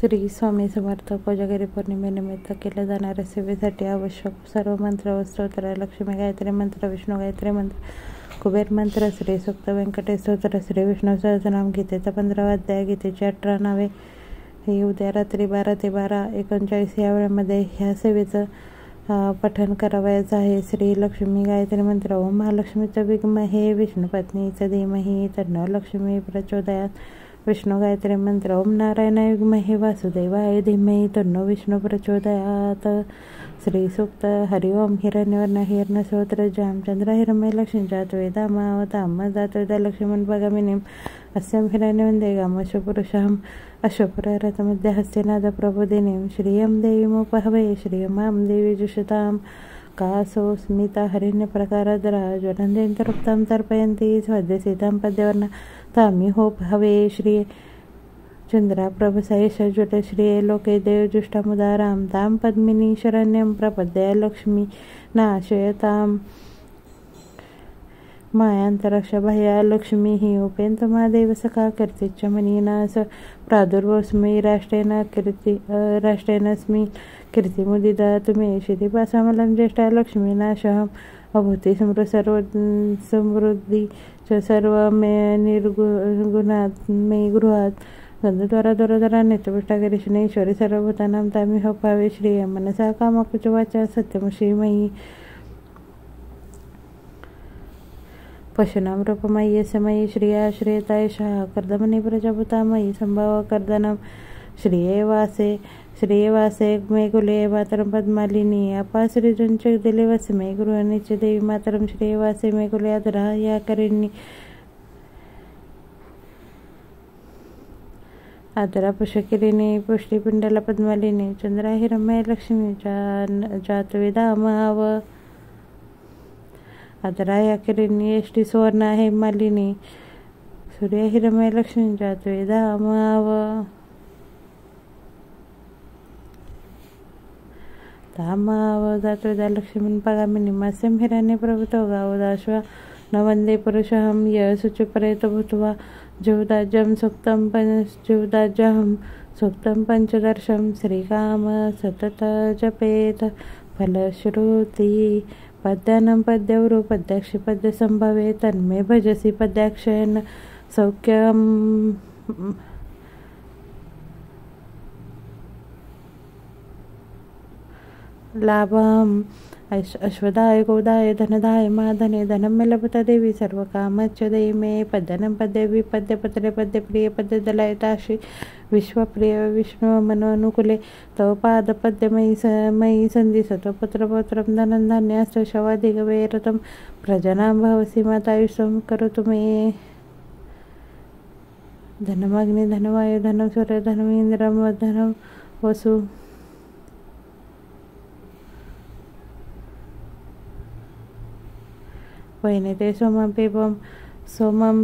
श्री स्वामी समर्थ कोजागिरी पौर्णिमेनिमित्त केल्या जाणाऱ्या सेवेसाठी आवश्यक सर्व मंत्र व स्तोत्र: लक्ष्मी गायत्री मंत्र, विष्णू गायत्री मंत्र, कुबेर मंत्र, श्री सूक्त, व्यंकटेश स्तोत्र, श्री विष्णू सहस्रनाम, गीतेचा 15वा अध्याय, गीतेची 18 नावे. ही उद्या रात्री 12 ते 12:39 या वेळेमध्ये ह्या सेवेचं पठण करावयाचं आहे. श्री लक्ष्मी गायत्री मंत्र. ओम महालक्ष्मीचं विद्महे विष्णुपत्नीचं धीमहि तन्नो लक्ष्मी प्रचोदयात्. विष्णू गायत्री मंत्र. ओम नारायणाय विद्महे वासुदेवाय धीमहि तन्नो विष्णू प्रचोदयात्. श्री सूक्त. हरि ओम हिरण्यवर्ण हिरण्यस्तोत्र. जाम चंद्र हिरण्य लक्ष्मीजात वेदामावताम जातवेदा लक्ष्मण भगामिनीम अस्यां हिरण्यवन्दे गामशपुरुषां अश्वपुररथमध्ये हस्तिनाद प्रबोधिनीं श्रियं देवीमुपहवे श्रियमां देवी जुषतां. कासो स्मिता हरिण्यप्रकारादरा ज्वलन्तीं तर्पयन्ती स्वद्यसीतां पद्यवर्णा तामि होपहवे श्रिये चन्द्राप्रभसायश ज्वलश्रिये लोके देवजुष्टामुदारां तां पद्मिनी शरण्यं प्रपद्य लक्ष्मी नाशयतां. मायांतरक्षबाह्या लक्ष्मी हि उपेन्त महादेव सखा कीर्तिच्च मनीनास प्रादुर्भवस्मै राष्ट्रेणस्मिन् कीर्तिमुदिता तुमे शितिपासामलं ज्येष्ठा लक्ष्मी नाशहम् अभूति समृद्धी च सर्व मे निर्गुणात् मे गृहात् गंधद्वारा नित्यपुष्टागिरीशने ईश्वरी सर्वभूतानां तामि होपावे श्रिय मनसा कामकुच वाचा सत्यमश्रीमयी. पशूनां रूपमयी समयी श्रिया श्रेयताय शः कर्दमनि प्रजाभूतामयी संभाव कर्दनं श्रिये वासे मे कुले मातरं पद्मालिनी अपाश्रीजुंच दिले वसे मे गृहणीच देवी मातरं श्रिये वासे मे कुले आदरा या करिणी आदरा पुष्किरिणी पुष्टिपिंडला पद्मालिनी चंद्रा हिरण्मय लक्ष्मी जातवेदामाव आदरा या किरिणी एष्टी सुवर्ण आहे मालिनी सूर्य हिरण्मय लक्ष्मी जातवेदामाव तामाव जातवेदा लक्ष्मीं पगामिनी मत्स्यं हिरण्य प्रभुतो गावदाश्वा न वन्दे पुरुषहं य शुचिपरेत भूत्वा जीवदाज्यं सुक्तं पंचदर्शं श्रीकाम सतत जपेत फलश्रुति. पद्यानं पद्यवरु पद्याक्षि पद्यसंभवे तन्मे भजसि पद्याक्षेन सौख्यं लाभम. अश्वदाय गोदाय धनदाय महाधने धनं मे लभता देवी सर्वकामच्च देहि मे. पद्यनं पद्यवि पद्यपत्रे पद्यप्रिय पद्यदलयताक्षि विश्वप्रिय विष्णु मनोनुकूले तव पादपद्यमयी सन्धिसतो पुत्रपौत्रं धनं धान्यास्त्र शवाधिगवे रतं प्रजनां भवसि मातायुष्यं करोतु मे. धनमग्नि धनवायु धनं सूर्य धनमिन्द्रं धनं वसु. वैनेते सोमं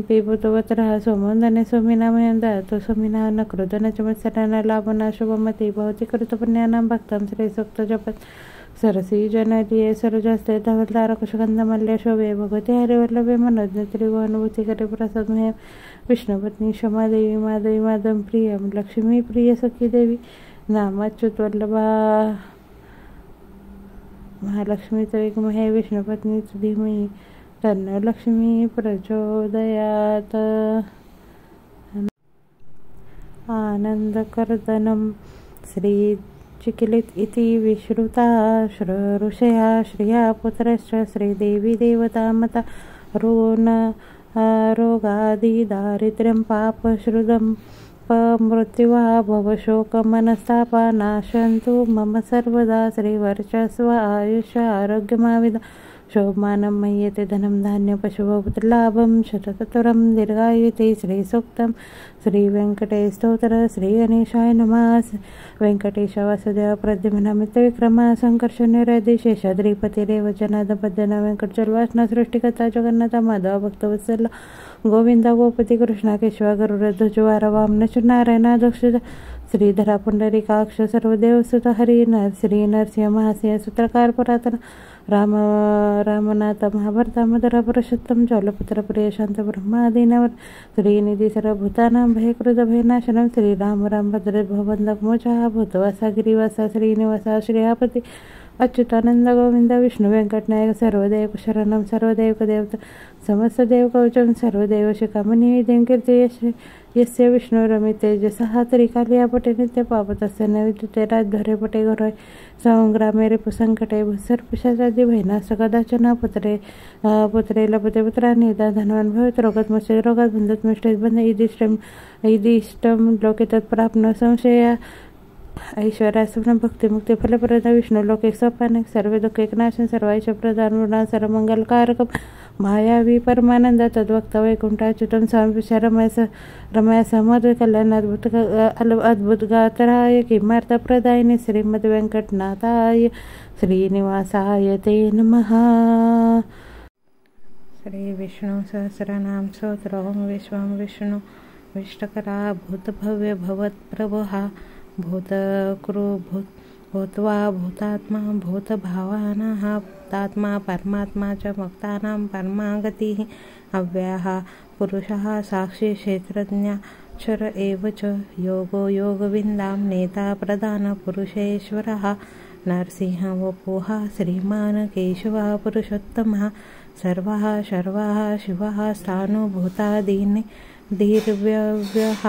पिबुतवत्रः सोमं धने सोमिनामयं ददातु सोमिना नकृदनचमत्सरान् लाभना शुभमति भवति कृतपुण्यानां भक्तं श्रीसूक्त जपत् सरसी जनदीये सरोजस्ते धवलतारकुशगन्धमल्य शोभे भगवती हरिवल्लभे मनोज्ञ त्रिभुवनुभूतिकरे प्रसादमहे विष्णुपत्नी क्षमा देवी माधवी माधवं प्रियं लक्ष्मी प्रिय सखी देवी नामाच्युतवल्लभा महालक्ष्मीचं विद्महे विष्णुपत्नीचं धीमहि तन्नो लक्ष्मी प्रचोदयात्. आनन्दकर्दनं श्रीचिकिलित इति विश्रुता ऋषया श्रिया पुत्रश्च श्रीदेवी देवता मता रोगादिदारिद्र्यं पापश्रुदं मृत्युवा भवशोकमनस्तापा नाशन्तु मम सर्वदा श्रीवर्चस्व आयुष्य आरोग्यमाविदा शोभमानं मह्यते धनं धान्य पशुपुत्रलाभं शतचतुरं दीर्घायुते. श्रीसूक्तं. श्रीवेङ्कटेश स्तोत्र. श्रीगणेशाय नमः. वेङ्कटेश वासुदेव प्रद्युम्नमित्रविक्रमा संकर्षणनिरधि शेषाद्रिपतिरेव जनार्दन पद्यना वेङ्कटचलवासना सृष्टिकर्ता जगन्नाथ माधव भक्तवत्सल गोविंदा गोपती कृष्णा केशवा गरुडध्वज वारवामन नारायणा दक्ष श्रीधरा पुंडरीकाक्ष सर्वदेव सुत हरी श्री नरसिंह महासिंह सूत्रकार पुरातन रामनाथ महाभारतामध्ये पुरुषोत्तम जलपुत्र प्रिय शांत ब्रह्मादीनवर श्रीनिधी सर्वभूतानां भयकृत भयनाशनं श्रीराम राम भद्र भवबंधक मोचः भूतवासा गिरिवासा श्रीनिवासा श्रीयापती अच्युतानंद गोविंद विष्णु व्यंकटनायक सर्वदेव शरणं सर्वदेव देवता समस्त देव कवचं सर्वदेव शिखामणी विधिं कीर्ती यस्य विष्णु रमिते जसहा त्रिकालिया पटे नित्य पापतस्य नैविद्युते राजधरे पटे घरोय संग्रामे रिपुसंकटे भूसर्पिशाचादी भयनाश कदाचन पुत्रे लपते पुत्रांनी धनवान भवत रोगात मस्ते रोगात बंधत मिष्टेत बंध इदिष्टम लोके तत्प्राप्न संशया ऐश्वर्यासुन भक्तिमुक्ती फलप्रद विष्णु लोके सोपानक सर्व दुःखेक नाशन सर्व ऐश्वर्यप्रदान मृणा सर्वमंगलकारकम मायावी परमानंद तद्वक्त वैकुंठाच्युतम स्वामीपेक्षा रमया समद कल्याण अद्भुत गात्राय किमार्थप्रदायिनी श्रीमद व्यंकटनाथाय श्रीनिवासाय ते नमः. श्री विष्णु सहस्रनाम स्तोत्र. ओम विश्वं विष्णु विष्टकरा भूतभव्य भवत्प्रभः भूतकृ भूत्वा भूतात्मा भूतभावानाः भूतात्मा परमात्मा च मुक्तानां परमागतिः अव्ययः पुरुषः साक्षी क्षेत्रज्ञाक्षर एव च योगो योगविन्दां नेता प्रधान पुरुषेश्वरः नरसिंह वपुः श्रीमान् केशवः पुरुषोत्तमः सर्वः शर्वः शिवः स्थाणुभूतादीन् धीर्व्यव्यः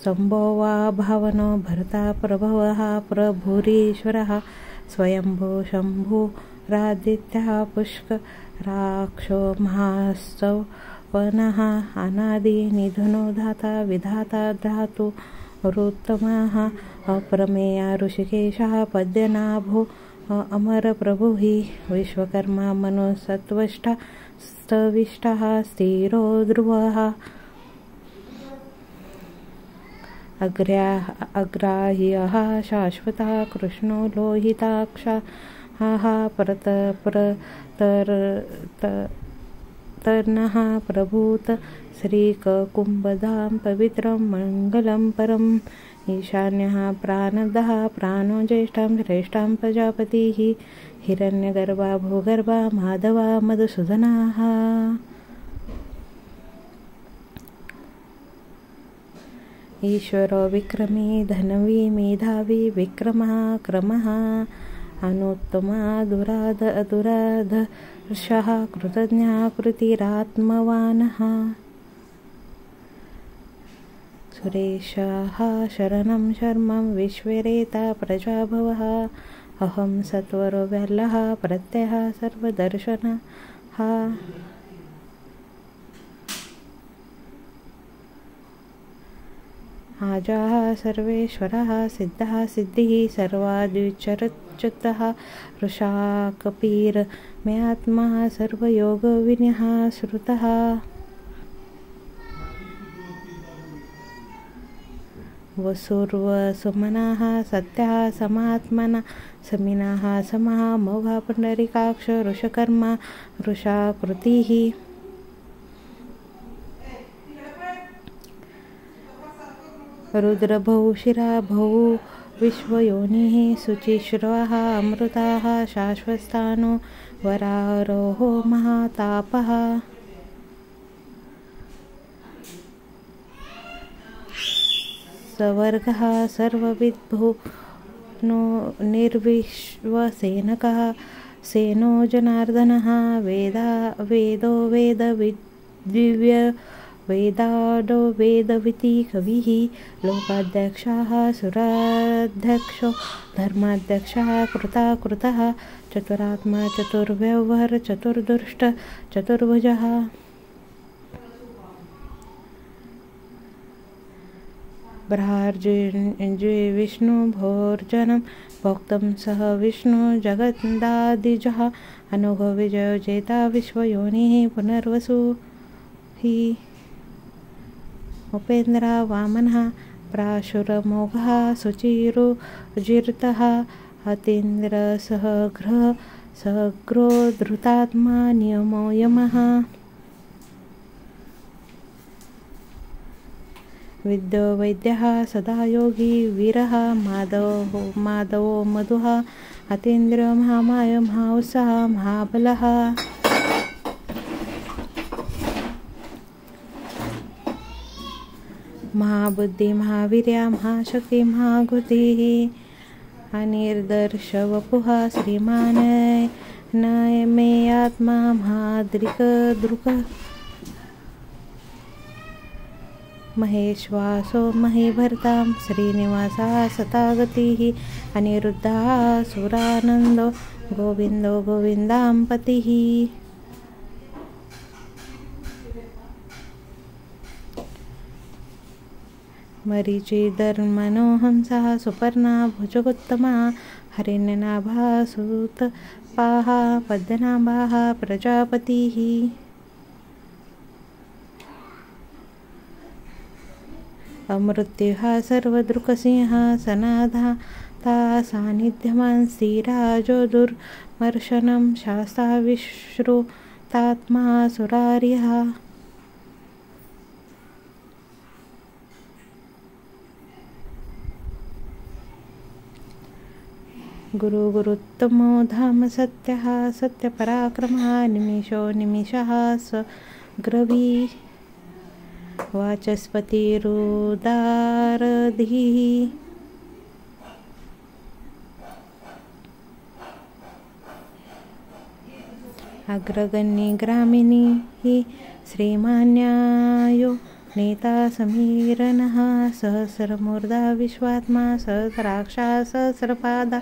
संभोवा भावनो भर्ता प्रभवः प्रभुरीश्वरः स्वयंभू शंभुरादित्यः पुष्कराक्षो महास्तवनः अनादि निधनो धाता विधाता धातुरुत्तमः अप्रमेय ऋषिकेशः पद्यनाभो अमरप्रभुः विश्वकर्मा मनुसत्वष्टा स्तविष्टः स्थिरो ध्रुवः अग्राह्यः शाश्वतः कृष्णो लोहिताक्षः प्रतर्नः प्रभूत श्रीकुम्भधां पवित्रं मङ्गलं परम् ईशान्यः प्राणदः प्राणो ज्येष्ठं श्रेष्ठं प्रजापतिः हिरण्यगर्भा भूगर्भा माधवा मधुसूदनाः ईश्वरो विक्रमी धनवी मेधावी विक्रमः क्रमः अनुत्तमा दुराधर्षः कृतज्ञः कृतिरात्मवानः सुरेशः शरणं शर्मं विश्वरेता प्रजाभवः अहं सत्वरो व्यालः प्रत्ययः सर्वदर्शनः आजाः सर्वेश्वरः सिद्धः सिद्धिः सर्वाद्विचरच्युतः ऋषा कपीर मे आत्मा सर्वयोगविनयः श्रुतः वसुर्वसुमनः सत्यः समात्मना समिनः समः मोघा पुण्डरीकाक्ष ऋषकर्मा ऋषाकृतिः रुद्रभौ शिराभौ विश्वयोनिः शुचिश्रवः अमृताः शाश्वतस्थानो वरारोहो महातापः सवर्गः सर्वविद्भो नो निर्विश्वसेनकः सेनो जनार्दनः वेदो वेदविद्दिव्य वेदाडो वेदविति कविः लोकाध्यक्षः सुराध्यक्षो धर्माध्यक्षः कृतः चतुरात्मा चतुर्व्यवहार चतुर्दुष्ट चतुर्भुजः ब्रह्मार्जुन विष्णु भोर्जनं भोक्तं सह विष्णु जगन्दादिजः अनघो विजयो जेता विश्वयोनिः पुनर्वसु हि उपेन्द्रा वामनः प्राशुरमोघः सुचिरुजिर्तः अतीन्द्रसहग्रो धृतात्मा नियमो यमः वैद्यः सदा योगी वीरः माधवो मधुः अतीन्द्र महामाय महाउत्साह महाबलः महाबुद्धि महावीर्या महाशक्ति महागुतिः अनिर्दर्श वपुः श्रीमान नय मे आत्मा महाद्रिक द्रुक महेश्वासो महीभर्तां श्रीनिवासा सतागतिः अनिरुद्धः सुरानन्दो गोविन्दो गोविन्दां पतिः मरीचिर्धर्मनो हंसः सुपर्णा भुजगोत्तमा हरिण्यनाभा सुतपाः पद्मनाभाः प्रजापतिः अमृत्युः सर्वदृक्सिंहः सनाथा सान्निध्यमान् स्थिराजो दुर्मर्शनं शास्ता विश्रुतात्मा सुरार्यः गुरुतमो धाम सत्यः सत्यपराक्रमः निमिषो निमिषः सग्रवी वाचस्पतिरुदारधिः अग्रगण्य ग्रामिणी श्रीमान्यायो नेता समीरणः सहस्रमूर्धा विश्वात्मा सहस्राक्षा सहस्रपादा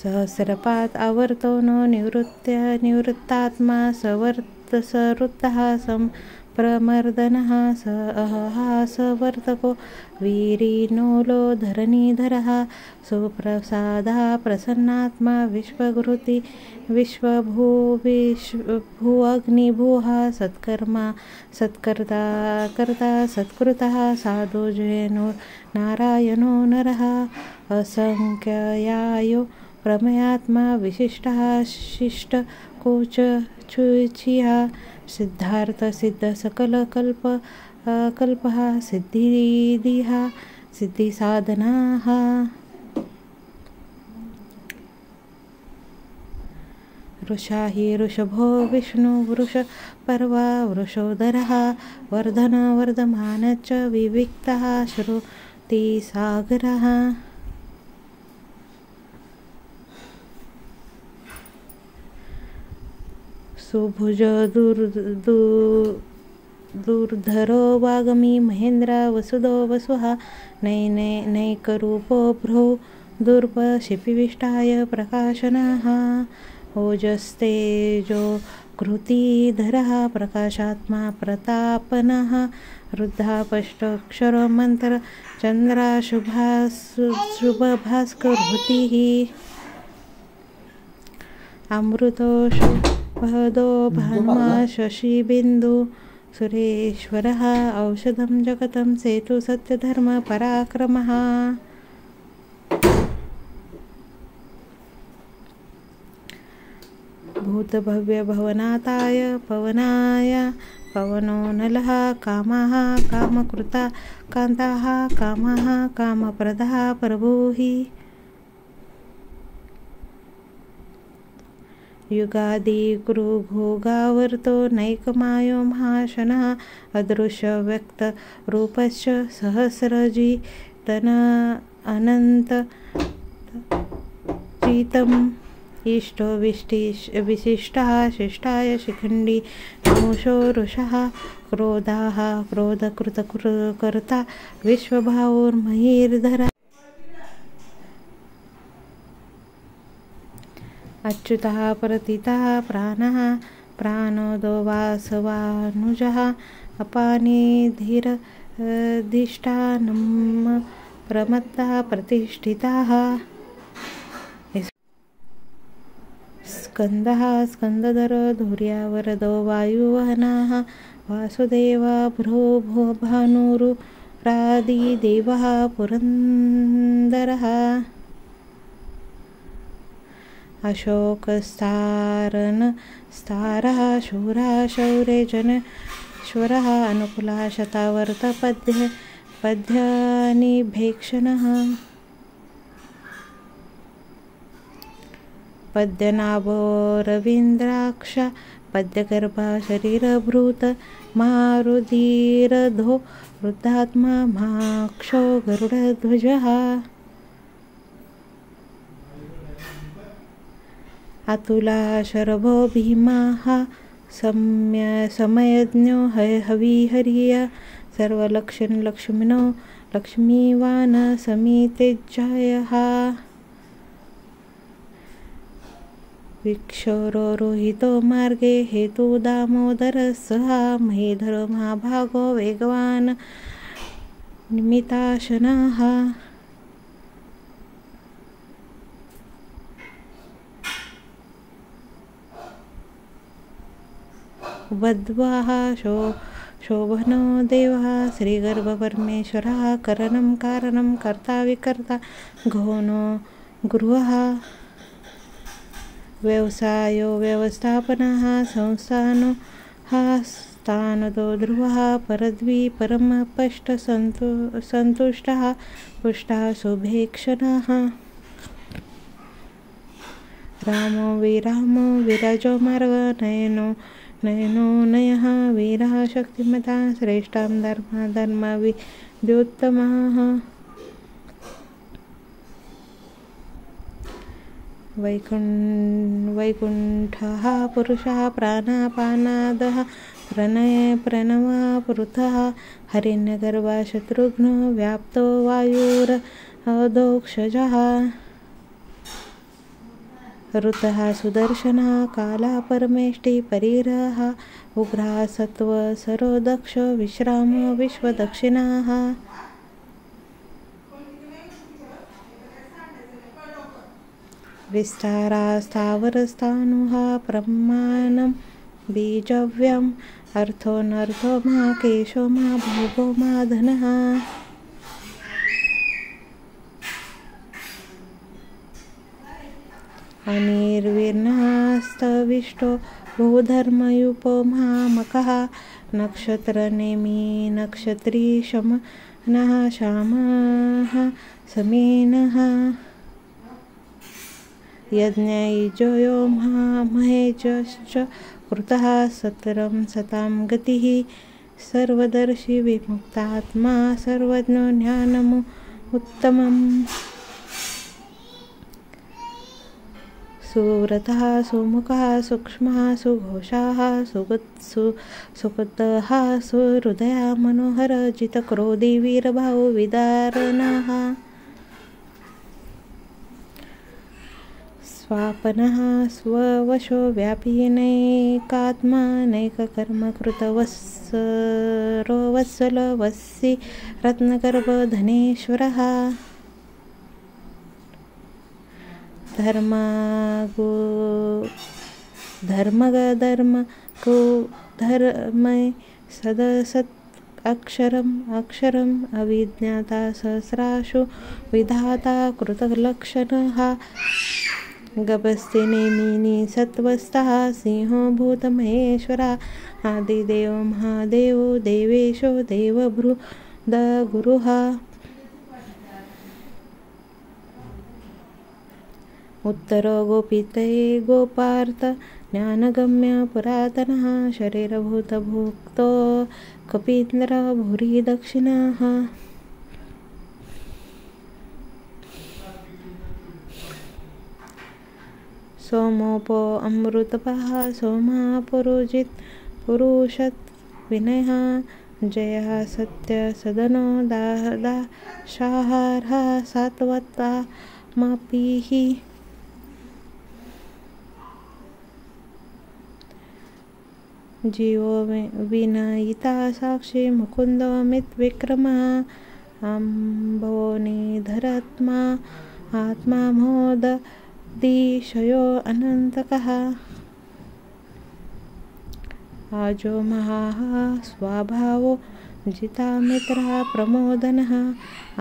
सहस्रपाद आवर्तो नो निवृत्तात्मा सवृत्तः संप्रमर्दनः स अहः सवर्तको वीरिनोलो धरणीधरः सुप्रसादः प्रसन्नात्मा विश्वगुरुति विश्वभूअग्निभूः सत्कर्ता सत्कृतः साधु जयनो नारायणो नरः असंख्यायो प्रमेयात्मा विशिष्टः शिष्टकोच चुचिया सिद्धार्थ सिद्ध सकल कल्पः सिद्धिदिः सिद्धिसाधनाः वृषा हि वृषभो विष्णु वृषपर्वा वृषोदरः वर्धमानश्च विविक्तः श्रुतिसागरः सुभुज दुर्धरो वागमी महेन्द्र वसुदो वसुः नैकरूपो भ्रो दुर्पशिपिविष्टाय प्रकाशनः ओजस्तेजो कृतिधरः प्रकाशात्मा प्रतापनः रुद्धापष्टक्षरो मंत्र चन्द्राशुभभास्करभूतिः अमृतो शुभदो भानुमा शशिबिन्दु सुरेश्वरः औषधं जगतं सेतु सत्यधर्म पराक्रमः भूतभव्य भवनाताय पवनाय पवनो नलः कामः कामकृता कान्ताः कामः कामप्रदः प्रभुः युगादि कुरुभोगावर्तो नैकमायो महाशनः अदृश्य रूपश्च सहस्रजितन अनन्तचितम् इष्टो विशिष्टः शिष्टाय शिखण्डी नमुषो रुषः क्रोधाः क्रोधकृतकर्ता विश्वभावोर्महीर्धरः अच्युतः प्रतितः प्राणः प्राणोदो वासवानुजः अपाने धीरधिष्ठानं प्रमत्तः प्रतिष्ठितः स्कन्दः स्कन्दधरो धुर्यावरदो वायुवहनः वासुदेवा भ्रो भानुरुरादिदेवः पुरन्दरः अशोकस्तारन स्तारः शूरः शौरे जनेश्वरः अनुकूलः शतावर्त पद्यनिभेक्षणः पद्यनाभो रवीन्द्राक्ष पद्यगर्भा शरीरभृत मारुदीरधो वृद्धात्मा माक्षो गरुडध्वजः अतुला शरभो भीमाः समयज्ञो हविहर्य सर्वलक्षणलक्ष्मिनो लक्ष्मीवान् समितेज्जयः विक्षोरोहितो मार्गे हेतु दामोदरसः महीधरो महाभागो वेगवान् निमिताशनः वद्वाः शोभनो देवः श्रीगर्भपरमेश्वरः करणं कारणं कर्ता विकर्ता गौनो गुरुः व्यवसायो व्यवस्थापनः संस्थानो स्थानदो ध्रुवः परद्वी परमपष्ट सन्तुष्टः पुष्टः शुभेक्षणः रामो विराजो मार्ग नयनो नयः वीरः शक्तिमता श्रेष्ठां धर्मविद्योत्तमः वैकुण्ठः पुरुषः प्राणापानादः प्रणवा पुरुषः हरिण्यगर्भः शत्रुघ्नो व्याप्तो वायुरदोक्षजः ऋतः सुदर्शनः कालः परमेष्टि परिरः उग्रः सत्त्व सरो दक्ष विश्रामो विश्वदक्षिणः विस्तारास्थावरस्थाणुः प्रमाणं बीजव्यम् अर्थोऽनर्थो मा केशो मा भोगो मा धनः अनिर्विर्नास्तविष्टो बहुधर्मयुपो महामकः नक्षत्रनेमि नक्षत्री शमनः श्यामः समीनः यज्ञैजयो महेजश्च कृतः सत्रं सतां गतिः सर्वदर्शी विमुक्तात्मा सर्वज्ञो ज्ञानमु उत्तमम् सुव्रतः सुमुखः सूक्ष्मः सुघोषः सुकृतः सुहृदयः मनोहर जितक्रोधी वीरभावो विदारणः स्वापनः स्ववशो व्यापी नैकात्मा नैककर्म कृतवत्सरो वत्सलवस्सि रत्नगर्भधनेश्वरः धर्ममय सदसत् अक्षरम् अविज्ञाता सहस्राशु विधाता कृतलक्षणः गभस्ति नेमिनि सत्त्वस्थः सिंहो भूतमहेश्वरः आदिदेवो महादेवो देवेशो देवभृदगुरुः उत्तरो गोपिते गोपार्थ ज्ञानगम्य पुरातनः शरीरभूतभुक्तो कपीन्द्र भूरि दक्षिणः सोमोपो अमृतपः सोमा पुरुषत् विनयः जयः सत्य सदनो दाशाहारः सात्वता मापिः जीवो विनयिता साक्षी मुकुंदो मितविक्रमः अम्बोनिधरात्मा आत्मा मोददिशयो अनन्तकः आजो महाः स्वभावो जितामित्रः प्रमोदनः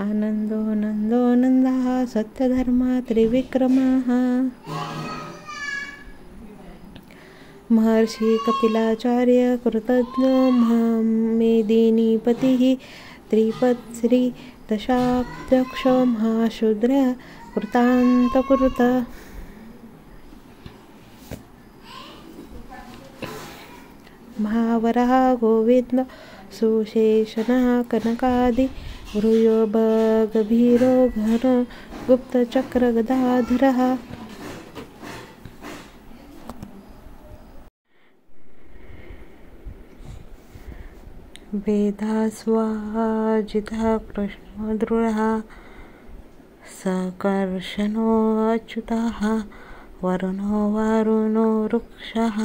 आनन्दो नन्दो नन्दः सत्यधर्मा त्रिविक्रमः। महर्षी कपिलाचार्य कृतज्ञो मेदिनीपतिः त्रिपत्श्री दशाध्यक्षो महाशूद्र कृतान्तकुरुत महावरः गोविन्द सुशेषणः कनकादि भ्रूयो गभीरो घन गुप्तचक्रगदाधरः वेदास्वाजितः कृष्णो दृढः सकर्षणो अच्युतः वरुणो वृक्षः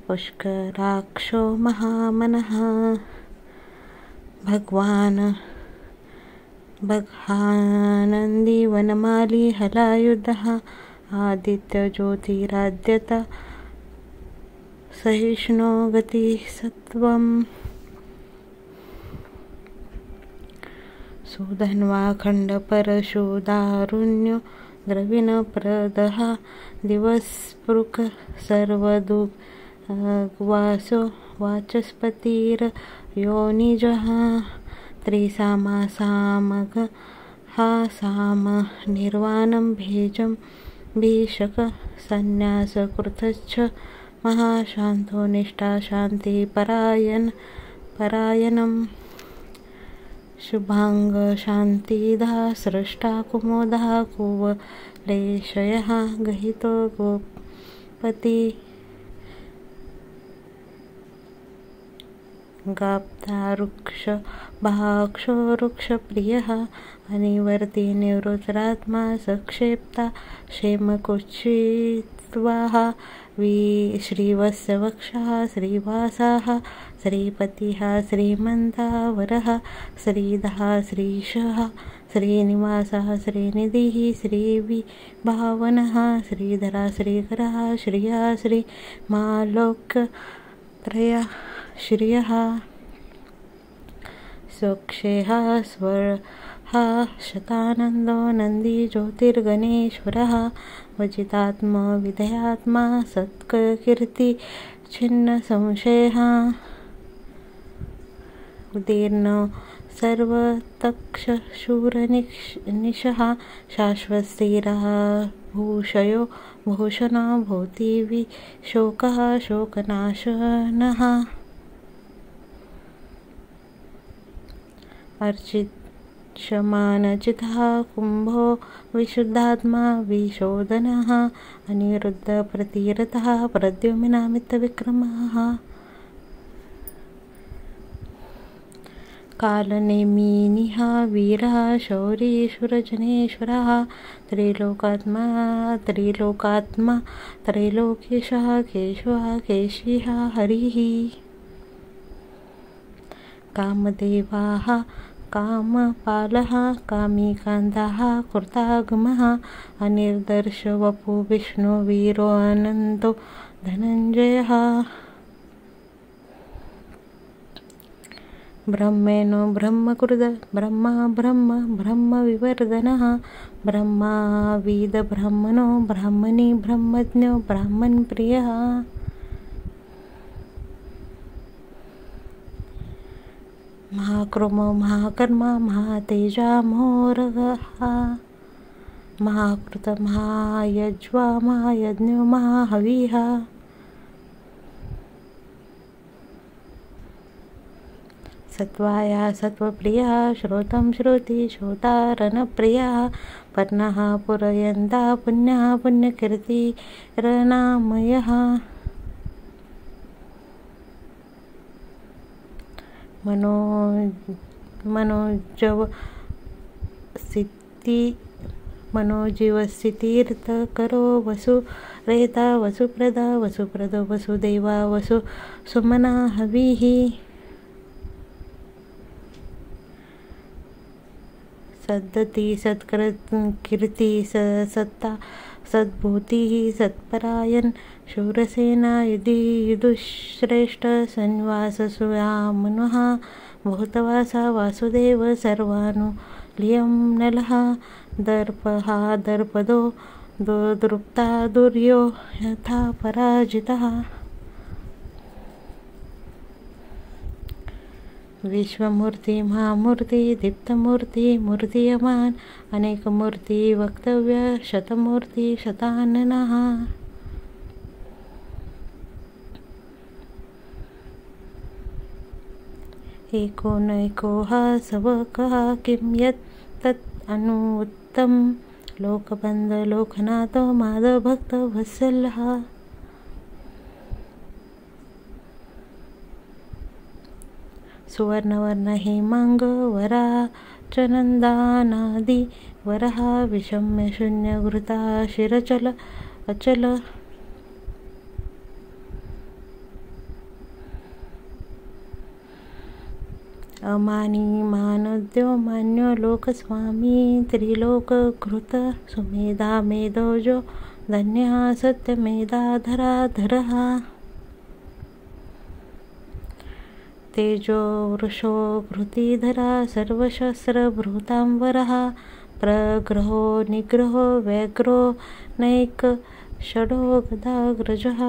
पुष्कराक्षो महामनः भगवानन्दी वनमाली हलायुधः आदित्यज्योतिराद्यत सहिष्णो गतिसत्त्वम् सुधन्वा खण्डपरशुदारुण्यो द्रविणप्रदः दिवस्पृक् सर्वदुग्वासो वाचस्पतिर्योनिजः त्रिसामासामगः साम निर्वाणं भेजं भीषक संन्यासकृतश्च महाशान्तो निष्ठा शान्तिपरायणम् शुभांग शांतिदा स्रष्टा कुमोदः कुवलेशयः गहितो गोपति गाप्तारुक्ष भाक्षो वृक्षप्रियः अनिवर्ति निवृत्तरात्मा सक्षेप्ता क्षेमकुक्षित्वाः श्रीवत्सवक्षः श्रीवासः श्रीपतिः श्रीमन्तावरः श्रीधः श्रीशः श्रीनिवासः श्रीनिधिः श्रीविभावनः श्रीधरः श्रीकरः श्रियः श्रीमालोक्यत्रयः श्रियः स्वक्षेः स्वरः शतानन्दो नन्दी ज्योतिर्गणेश्वरः वजितात्मा विधयात्मा सत्कीर्ति छिन्न संशयः उदीर्णो सर्वतक्षशूरनिशः शाश्वतस्थिरः भूषयो भूषणो भूतिविशोकः शोकनाशनः अर्चिष्यमानचितः कुम्भो विशुद्धात्मा विशोधनः अनिरुद्धप्रतिरतः प्रद्युम्नामितविक्रमः कालनेमिनिः वीरः शौरी शूरजनेश्वरः त्रिलोकात्मा त्रैलोक्येशः केशवः केशिः हरिः कामदेवाः कामपालः कामिकान्ताः कृतागमः अनिर्दर्शवपु विष्णुवीरो अनन्तो धनञ्जयः ब्रह्मेणो ब्रह्मकृद ब्रह्मविवर्धनः ब्रह्माविद ब्रह्मणो ब्राह्मणी ब्रह्मज्ञो ब्राह्मणप्रियः महाक्रमो महाकर्मा महातेजा मोरगः महाकृत महायज्वा महायज्ञो महाहविः सत्वाया सत्वप्रियः श्रोतं श्रोति श्रोतारनप्रियः पर्णः पुरयन्ता पुण्यः पुण्यकीर्तिरनामयः मनोजीवस्थितीर्थकरो वसुरेता वसुप्रदा वसुप्रदो वसुदेवा वसुसुमना हविः सद्गति सत्कीर्ति सत्ता सद्भूतिः सत्परायण शूरसेना युधिश्रेष्ठ संवाससुयामनुः भूतवासा वासुदेव सर्वानुलियं नलः दर्पः दर्पदो दुर्दृप्ता दुर्यो यथा पराजितः विश्वमूर्ती महामूर्ती दीप्तमूर्ती मूर्तियमान अनेकमूर्ती वक्तव्य शतमूर्ती शताननः एको नैको हा सवकः किं यत् तत् अनुत्तम लोकबंध लोकनाथ माधव भक्त वत्सलः सुवर्णवर्ण हेमांग वरा चनंदानादि वरहा विषम्य शून्य घृता शिरचल अचल अमानी मानद्यो मान्यो लोकस्वामी त्रिलोक घृत सुमेधा मेधोजो धन्या सत्यमेधा धरा धरहा तेजो वृषो घृतिधरा सर्वशस्त्रभृतांवरः प्रग्रहो निग्रहो व्याघ्रो नैक षडो गदाग्रजः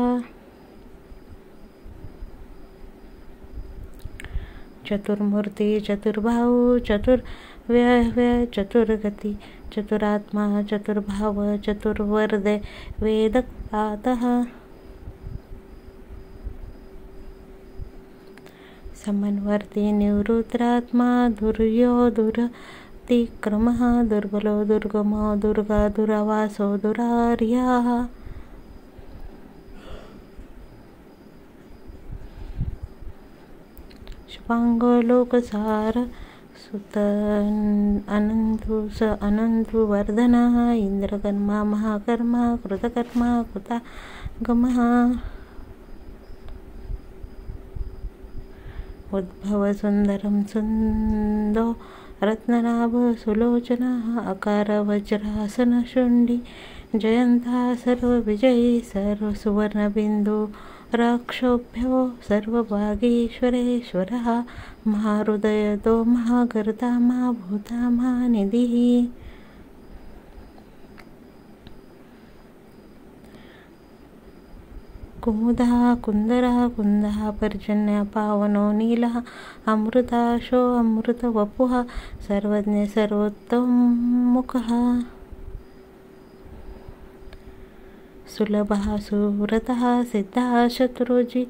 चतुर्मूर्ति चतुर्बाहु चतुर्व्यय चतुर्गति चतुरात्मा चतुर्भाव चतुर्वर्दे वेदपातः समन्वर्ती निवृत्तात्मा दुर्यो दुरतिक्रमः दुर्बलो दुर्गमो दुर्गा दुरावासो दुरार्याः शुभांगो लोकसार सुत अनंतु वर्धनः इंद्रकर्मा महाकर्मा कृतकर्मा कृतागमः उद्भव सुंदरम सुंदो रत्ननाभ सुलोचनः अकार वज्रासन शुंडी जयंता सर्वविजयी सर्व सुवर्णबिंदु राक्षोभ्यो सर्वभागीश्वरेश्वरः महाहृदयतो महागर्ता महाभूता महानिधिः कुमुदः कुन्दरः कुन्दः पर्जन्य पावनो नीलः अमृताशो अमृतवपुः सर्वज्ञ सर्वोत्तममुखः सुलभः सुव्रतः सिद्धः शत्रुजि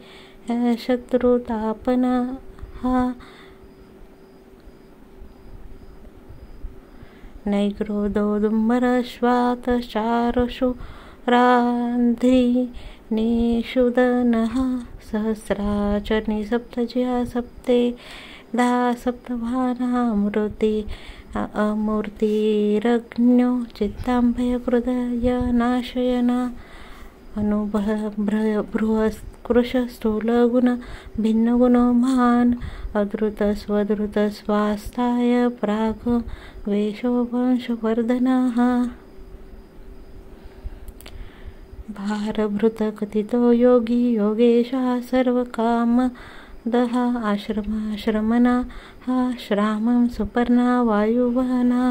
शत्रुतापनः नैग्रोधो दुम्बरश्वातचारुषु रान्ध्री निषुदनः सहस्राचर्णि सप्तज्या सप्ते धा सप्तभानः अमूर्तिरग्न्यो चित्ताम्भयकृदय नाशयना बृहस्कृशस्थूलगुण भिन्नगुणो महान् अधृतस्वधृतस्वास्थाय प्राग वेशो वंशवर्धनः भारभृतकथितो योगी योगेशः सर्वकामदः आश्रमना श्रामं सुपर्णा वायुवहना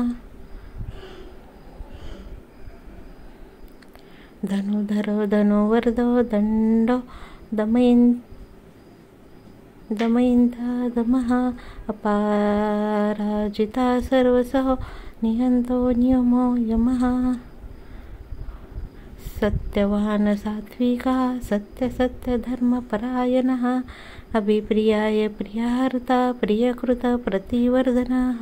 धनुधरो धनुवर्धो दण्डो दमयिन्ता दमः अपराजिता सर्वसः निहन्तो नियमो यमः सत्यवान सात्विका सत्यधर्मपरायणः अभिप्रियाय प्रियार्ता प्रियकृत प्रतिवर्धनः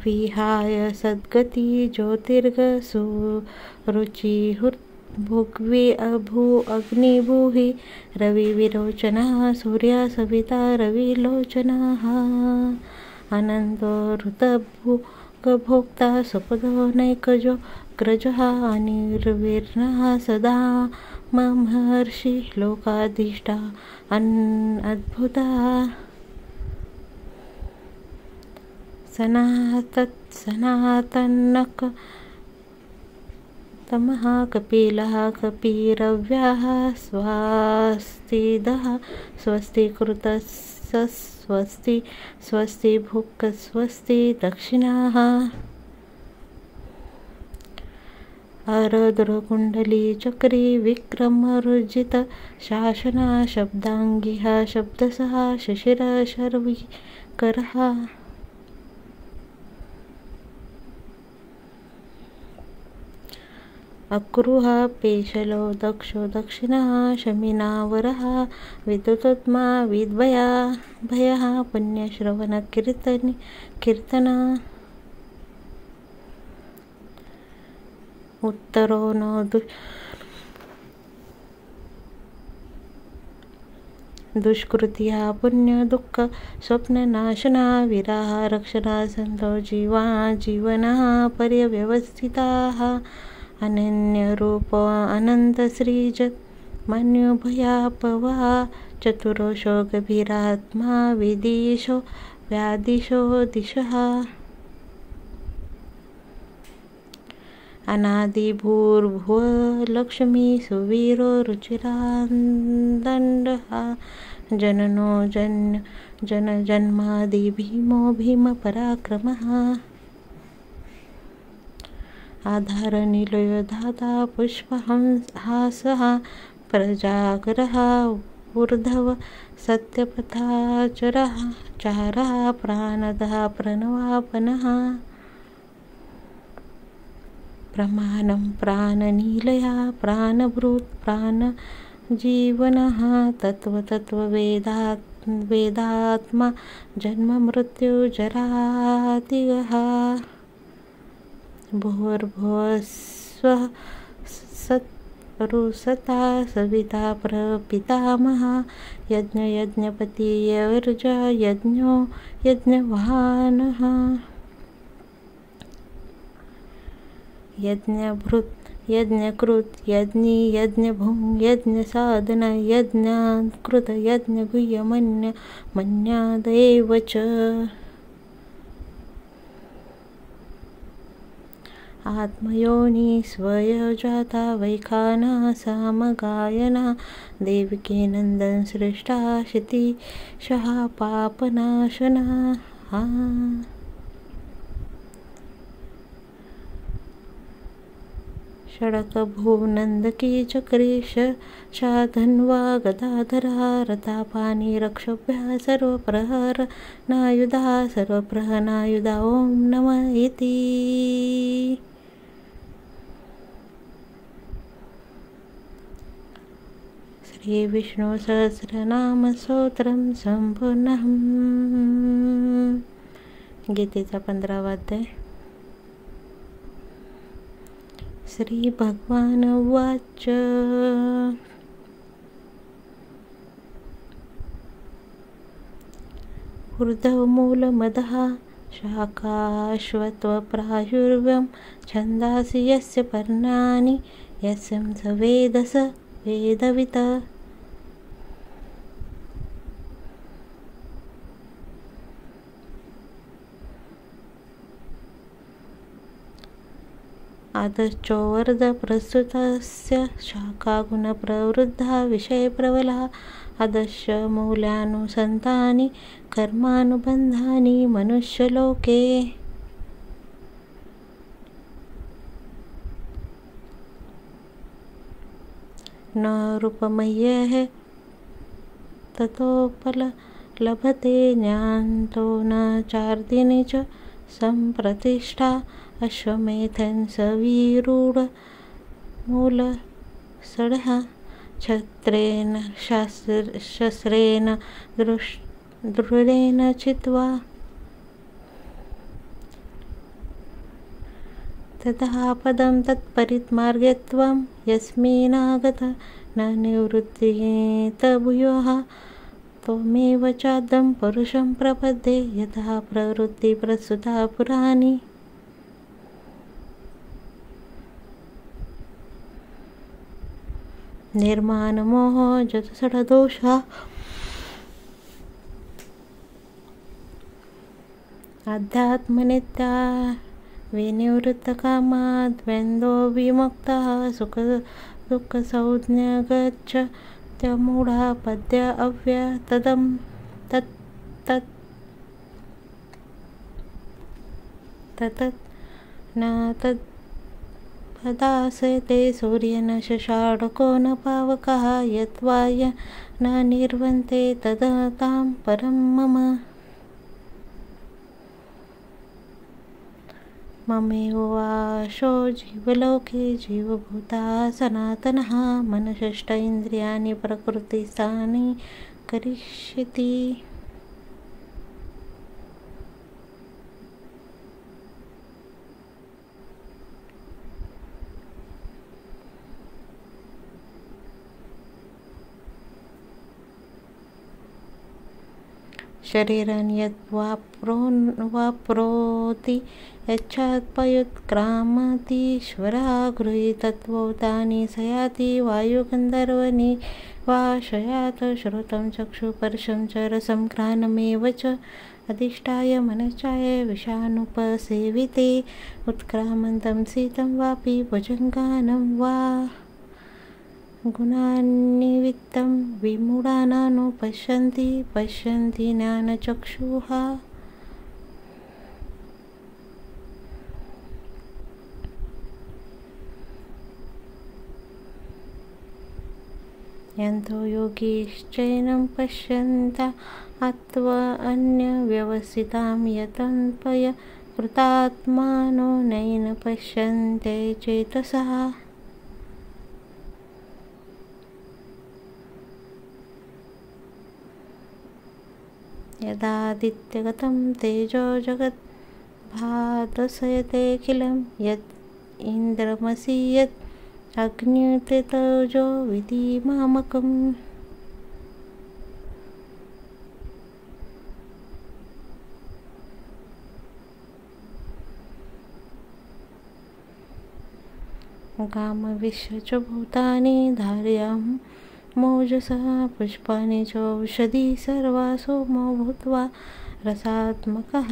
विहाय सद्गति ज्योतिर्गसु रुचिहुर्भुग्वि अभू अग्निभूहि रविविरोचनः सूर्या सविता रविलोचनः अनन्तो ऋतभोक्ता सुपदो नैकजो ग्रजः अनिर्विर्णः सदा महर्षि लोकाधीष्टा अद्भुतः सनातनक तमः कपिलः कपिरव्याः स्वास्तिदः स्वस्तिकृतः स्वस्ति स्वस्ति भुक् स्वस्ति दक्षिणाः आरद्रकुण्डली चक्री विक्रमरुजित शासना शब्दांगी हा शब्दसहा शिशिर शर्वी करहा अक्रूहा पेशलो दक्षो दक्षिणः शमिनावरहा विद्युतोत्मा विद्वया भयः पुण्यश्रवण कीर्तना उत्तरो नो दुष्कृतिहा पुण्य दुःख स्वप्ननाशना विराह रक्षणा संतो जीवनः पर्यव्यवस्थिताः अनन्यरूप अनन्तश्रीजत् मन्युभयापवः चतुरोषो गभीरात्मा विदिशो व्यादिशो दिशः अनादिभूर्भुवलक्ष्मी सुवीरो रुचिरान्दण्डः जननो जनजन्मादि भीमो भीमपराक्रमः आधारनिलयो धाता पुष्पहासः प्रजागरः ऊर्ध्व सत्यपथाचरः चारः प्राणदः प्रणवापनः प्रमाणं प्राणनीलया प्राणभृत् प्राणजीवनः तत्त्ववेदात्मा जन्ममृत्युजरातिगः भूर्भुवस्वः सत्रुसता सविता प्रपितामहः यज्ञपति यवर्ज यज्ञो यज्ञवाहनः यज्ञभृत् यज्ञकृत् यज्ञी यज्ञभुङ् यज्ञसाधन यज्ञकृत यज्ञगुह्य मन्यादेव च आत्मयोनि स्वयजाता वैखाना सामगायना देवकी नन्दन श्रेष्ठा क्षितिशः पापनाशना षडकभुवनन्दकी चक्रीश शाधन्वा गदाधरा रथापानि रक्षोभ्यः सर्वप्रहरनायुधा ॐ नमः इति श्रीविष्णुसहस्रनामस्तोत्रं सम्पूर्णम् गीतेचा 15वा अध्याय श्री भगवान उवाच ऊर्ध्वमूलमदः शाखाश्वत्थप्रायुर्व्यं छन्दांसि यस्य पर्णानि यस्यं स वेदस वेदवित् आदश्चोवर्ध प्रस्तुतस्य शाखागुणप्रवृद्धा विषयप्रबलः अदश्च मूल्यानुसन्तानि कर्मानुबन्धानि मनुष्यलोके न रूपमय्यः ततोपलभते ज्ञातो न चार्दिनि च सम्प्रतिष्ठा अश्वमेधं सविरूढ मूलसडः छत्रेण शस्त्रेण दृढेन चित्वा ततः पदं तत्परिमार्गत्वं यस्मिनागत न निवृत्तित भूयः त्वमेव चाद्यं पुरुषं प्रपद्ये यतः प्रवृत्ति प्रस्तुता पुराणी निर्माणमोह जतषडदोषा अध्यात्मनित्या विनिवृत्तकामा द्वन्द्वो विमुक्तः सुखदुःखसंज्ञगच्छत्यमूढा पद्य अव्यतदं तत् न पदासते सूर्येन शशाङ्को न पावकः यद्वाय न निर्वन्ते तदतां परं मम। ममेव वासो जीवलोके जीवभूता सनातनः मनषष्ठ इन्द्रियाणि प्रकृतिस्थानि करिष्यति। शरीरं यद्वाप्नोति यच्छात्पयुत्क्रामतीश्वरः गृहीतत्वोतानि स याति वायुगन्धर्वनि वा शयात श्रोतं चक्षुस्पर्शं च रसं घ्राणमेव च अधिष्ठाय मनश्चाय विषानुपसेविते उत्क्रामन्तं शीतं वापि भुजङ्गानं वा गुणान्निमित्तं विमूढानानुपश्यन्ति पश्यन्ति ज्ञानचक्षुः। यन्तो योगीश्चैनं पश्यन्ता आत्मन्यव्यवस्थितां यतन्पय कृतात्मानो नैन पश्यन्ते चेतसः। यदादित्यगतं तेजो जगद्भासयतेऽखिलं यद् इन्द्रमसि यत् अग्निर्तेजो विधिमामकम्। गामविश्व च भूतानि धारयां मोजसा पुष्पाणि च औषधी सर्वा सोमो भूत्वा रसात्मकः।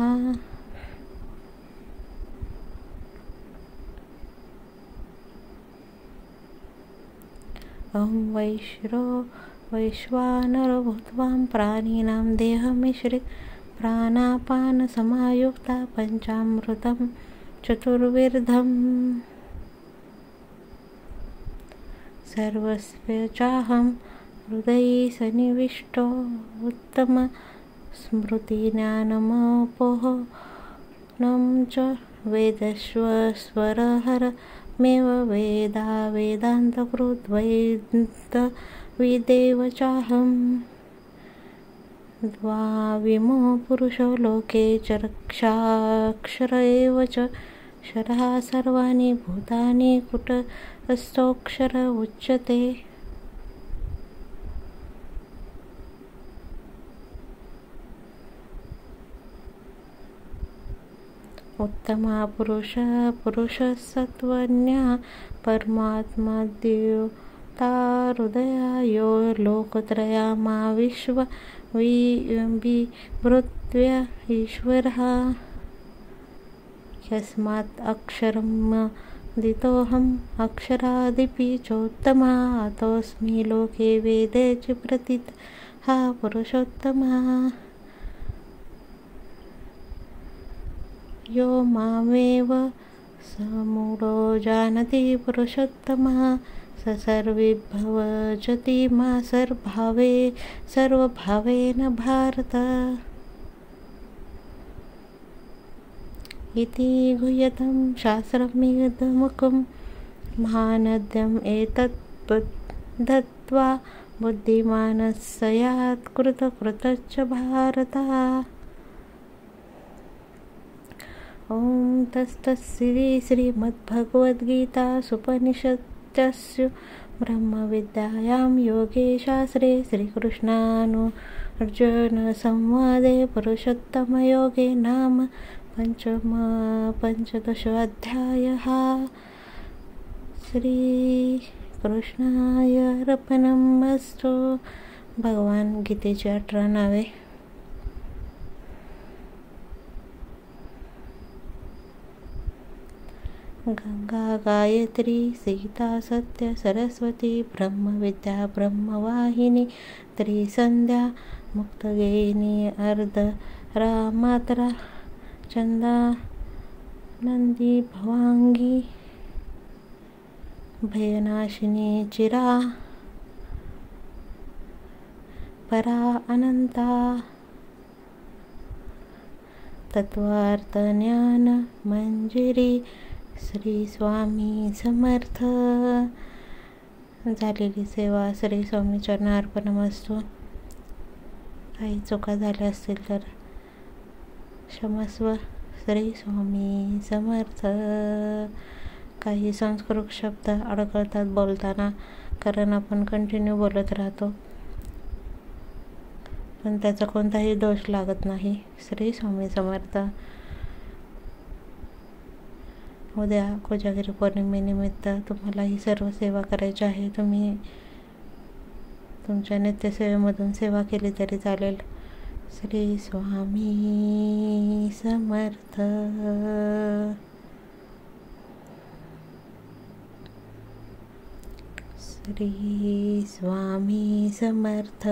अहं वैश्वानरो भूत्वा प्राणिनां देहमिश्रित प्राणापानसमायुक्ता पञ्चामृतं चतुर्विधम्। सर्वस्य चाहं हृदये सन्निविष्टो उत्तमस्मृतिज्ञानमपोहनं च वेदस्वरहरमेव वेदान्तकृद्वैदविदेव चाहं द्वाविमो पुरुषो लोके च रक्षाक्षर एव च क्षरः सर्वाणि भूतानि कूटस्थोऽक्षर उच्यते। उत्तमा पुरुषसत्त्वज्ञः परमात्मा द्योताहृदया यो लोकत्रयमा विश्वविभृत्य ईश्वरः। यस्मात् अक्षरमदितोऽहम् अक्षरादपि चोत्तमः अतोऽस्मि लोके वेदे च प्रतितः पुरुषोत्तमः। यो मामेव समूढो जानति पुरुषोत्तमः स सर्वविभवजति मा सर्वभावेन भारत। इति गुह्यतं शास्त्रमिदमुक्तं महानद्यम् एतत् दत्त्वा बुद्धिमान् स्यात् कृतकृतश्च भारत। ॐ तत्सत् श्रीमद्भगवद्गीतासूपनिषत्सु ब्रह्मविद्यायां योगशास्त्रे श्रीकृष्णार्जुनसंवादे पुरुषोत्तमयोगे नाम पंचदशोऽध्यायः। श्रीकृष्णाय अर्पणमस्तु। भगवान गीतेची 18 नावे. गंगा, गायत्री, सीता, सत्य, सरस्वती, ब्रह्मविद्या, ब्रह्मवाहिनी, त्रिसंध्या, मुक्तगेहिनी, अर्धरा, मात्रा, चंदा, नंदी, भवांगी, भयनाशिनी चिरा परा अनंता तत्वार्थ ज्ञान मंजिरी श्री स्वामी समर्थ. झालेली सेवा श्री स्वामी चरणार्पणमस्तु. काही चुका झाल्या असतील तर क्षमस्व. श्री स्वामी समर्थ. काही संस्कृत शब्द अडकळतात बोलताना, कारण आपण कंटिन्यू बोलत राहतो, पण त्याचा कोणताही दोष लागत नाही. श्री स्वामी समर्थ. उद्या कोजागिरी पौर्णिमेनिमित्त तुम्हाला ही सर्व सेवा करायची आहे. तुम्ही तुमच्या नित्यसेवेमधून सेवा केली तरी चालेल. श्री स्वामी समर्थ. श्री स्वामी समर्थ.